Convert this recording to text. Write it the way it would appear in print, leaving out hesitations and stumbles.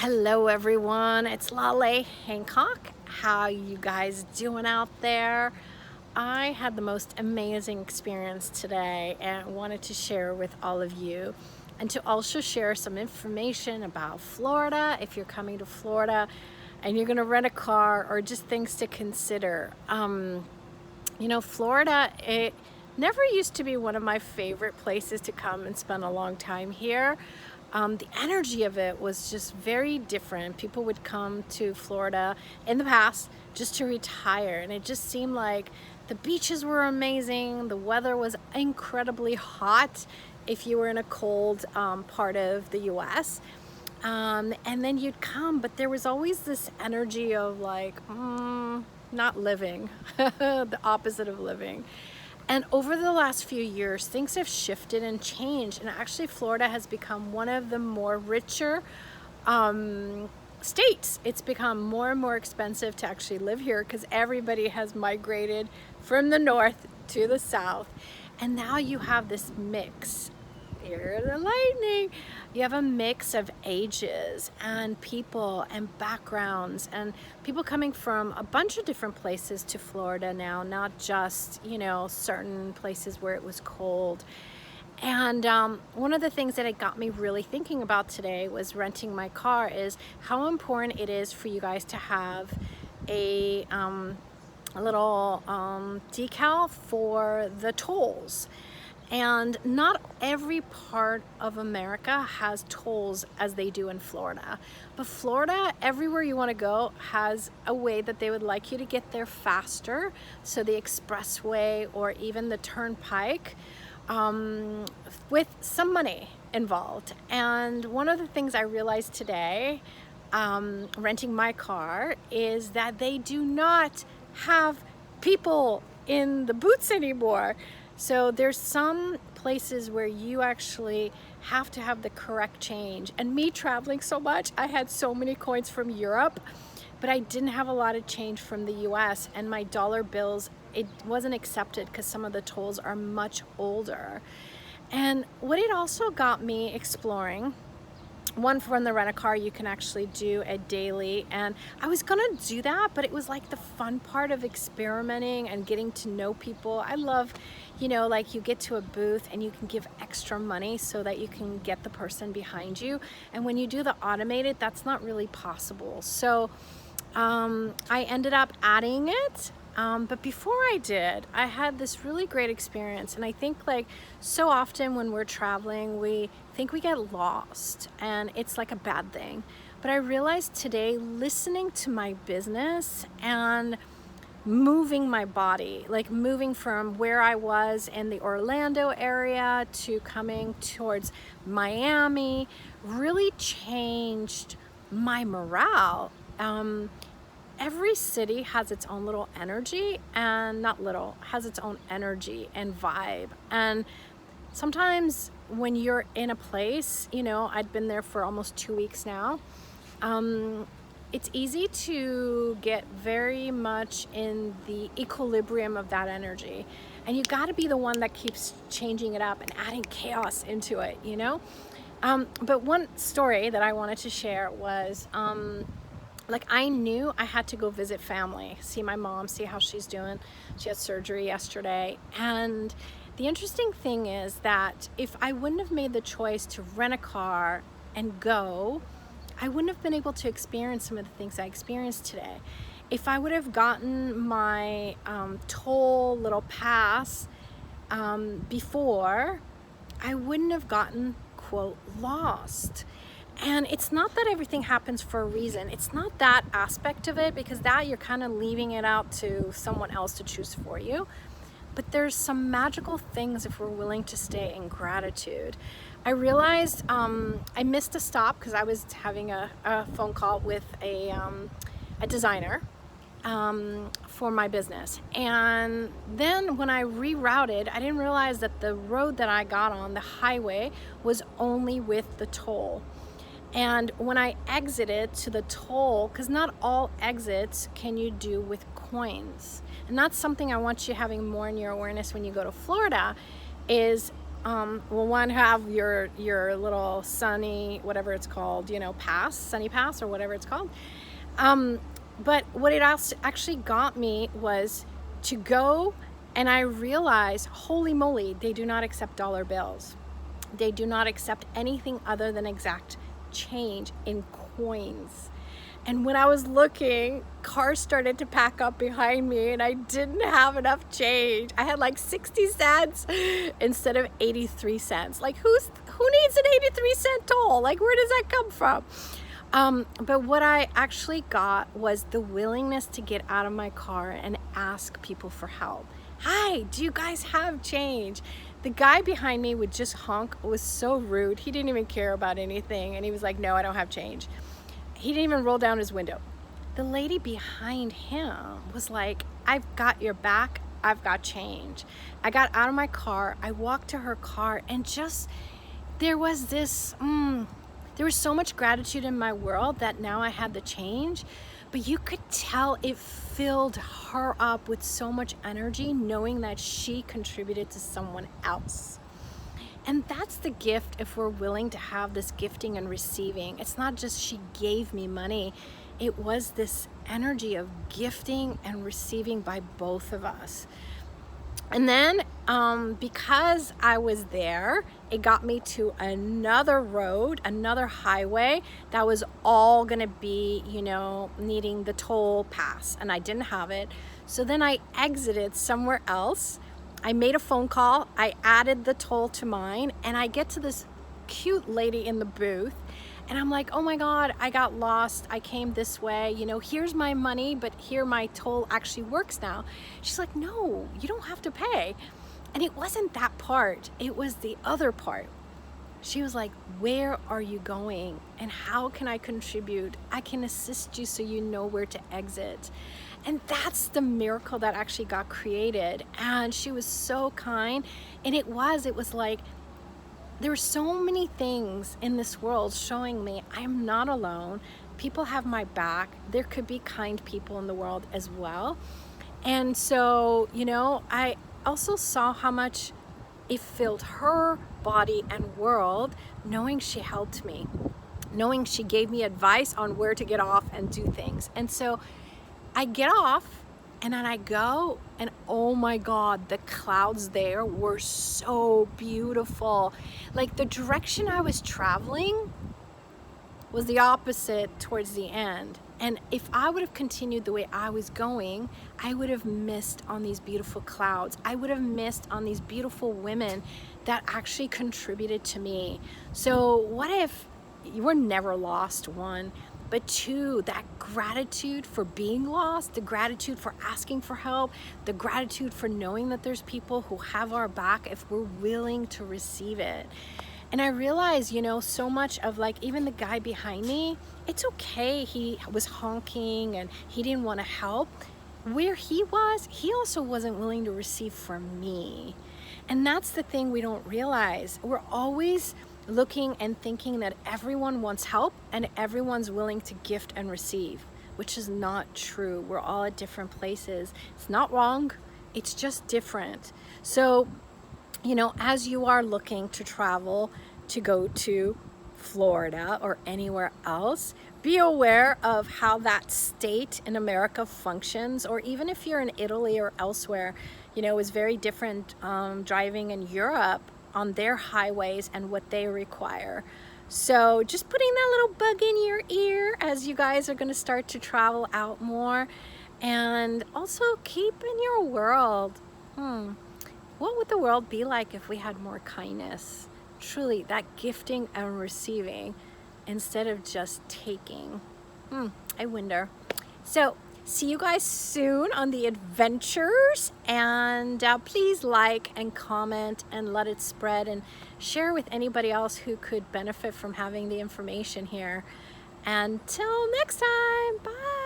Hello everyone, it's Laleh Hancock. How you guys doing out there? I had the most amazing experience today and wanted to share with all of you and to also share some information about Florida if you're coming to Florida and you're gonna rent a car or just things to consider. Florida, it never used to be one of my favorite places to come and spend a long time here. The energy of it was just very different. People would come to Florida in the past just to retire, and it just seemed like the beaches were amazing. The weather was incredibly hot if you were in a cold part of the US. And then you'd come, but there was always this energy of like, not living, the opposite of living. And over the last few years, things have shifted and changed. And actually, Florida has become one of the more richer states. It's become more and more expensive to actually live here because everybody has migrated from the north to the south. And now you have this mix. Here's the lightning. You have a mix of ages and people and backgrounds and people coming from a bunch of different places to Florida now, not just, certain places where it was cold. And one of the things that it got me really thinking about today was renting my car is how important it is for you guys to have a little decal for the tolls. And not every part of America has tolls as they do in Florida. But Florida, everywhere you want to go, has a way that they would like you to get there faster. So the expressway or even the turnpike with some money involved. And one of the things I realized today, renting my car, is that they do not have people in the booths anymore. So there's some places where you actually have to have the correct change. And me traveling so much, I had so many coins from Europe, but I didn't have a lot of change from the US, and my dollar bills, it wasn't accepted because some of the tolls are much older. And what it also got me exploring, one, from the rent-a-car, you can actually do a daily, and I was gonna do that, but it was like the fun part of experimenting and getting to know people. I love, like you get to a booth and you can give extra money so that you can get the person behind you, and when you do the automated, that's not really possible. So I ended up adding it. But before I did, I had this really great experience. And I think like so often when we're traveling, we think we get lost and it's like a bad thing. But I realized today, listening to my business and moving my body, like moving from where I was in the Orlando area to coming towards Miami, really changed my morale. Every city has its own little energy, and not little, has its own energy and vibe. And sometimes when you're in a place, I'd been there for almost 2 weeks now, it's easy to get very much in the equilibrium of that energy. And you gotta be the one that keeps changing it up and adding chaos into it, But one story that I wanted to share was, I knew I had to go visit family, see my mom, see how she's doing. She had surgery yesterday. And the interesting thing is that if I wouldn't have made the choice to rent a car and go, I wouldn't have been able to experience some of the things I experienced today. If I would have gotten my toll little pass before, I wouldn't have gotten, quote, lost. And it's not that everything happens for a reason. It's not that aspect of it, because that you're kind of leaving it out to someone else to choose for you. But there's some magical things if we're willing to stay in gratitude. I realized I missed a stop because I was having a phone call with a designer for my business. And then when I rerouted, I didn't realize that the road that I got on, the highway, was only with the toll. And when I exited to the toll, because not all exits can you do with coins. And that's something I want you having more in your awareness when you go to Florida, is well, one have your little sunny, whatever it's called, pass, sunny pass or whatever it's called. But what it actually got me was to go, and I realized, holy moly, they do not accept dollar bills. They do not accept anything other than exact change in coins. And when I was looking, cars started to pack up behind me and I didn't have enough change. I had like 60 cents instead of 83 cents. Like who needs an 83-cent toll? Like where does that come from? But what I actually got was the willingness to get out of my car and ask people for help. Hi, do you guys have change? The guy behind me would just honk. It was so rude. He didn't even care about anything. And he was like, no, I don't have change. He didn't even roll down his window. The lady behind him was like, I've got your back. I've got change. I got out of my car. I walked to her car and just, there was this, there was so much gratitude in my world that now I had the change, but you could tell it filled her up with so much energy knowing that she contributed to someone else. And that's the gift if we're willing to have this gifting and receiving. It's not just she gave me money. It was this energy of gifting and receiving by both of us. And then because I was there, it got me to another road, another highway that was all gonna be, needing the toll pass, and I didn't have it. So then I exited somewhere else. I made a phone call, I added the toll to mine, and I get to this cute lady in the booth, and I'm like, oh my God, I got lost. I came this way, here's my money, but here my toll actually works now. She's like, no, you don't have to pay. And it wasn't that part, it was the other part. She was like, where are you going? And how can I contribute? I can assist you so you know where to exit. And that's the miracle that actually got created. And she was so kind. And it was like, there were so many things in this world showing me I am not alone. People have my back. There could be kind people in the world as well. And so, I also saw how much it filled her body and world knowing she helped me, knowing she gave me advice on where to get off and do things. And so I get off and then I go, and oh my God, the clouds there were so beautiful. Like the direction I was traveling was the opposite towards the end. And if I would have continued the way I was going, I would have missed on these beautiful clouds. I would have missed on these beautiful women that actually contributed to me. So what if you were never lost, one, but two, that gratitude for being lost, the gratitude for asking for help, the gratitude for knowing that there's people who have our back if we're willing to receive it. And I realized, so much of like, even the guy behind me, it's okay. He was honking and he didn't want to help. Where he was, he also wasn't willing to receive from me. And that's the thing we don't realize. We're always looking and thinking that everyone wants help and everyone's willing to gift and receive, which is not true. We're all at different places. It's not wrong. It's just different. So, as you are looking to travel to go to Florida or anywhere else, be aware of how that state in America functions, or even if you're in Italy or elsewhere, is very different driving in Europe on their highways and what they require. So just putting that little bug in your ear as you guys are going to start to travel out more. And also keep in your world, what would the world be like if we had more kindness? Truly, that gifting and receiving instead of just taking. I wonder. So see you guys soon on the adventures, and please like and comment and let it spread and share with anybody else who could benefit from having the information here. Until next time, bye.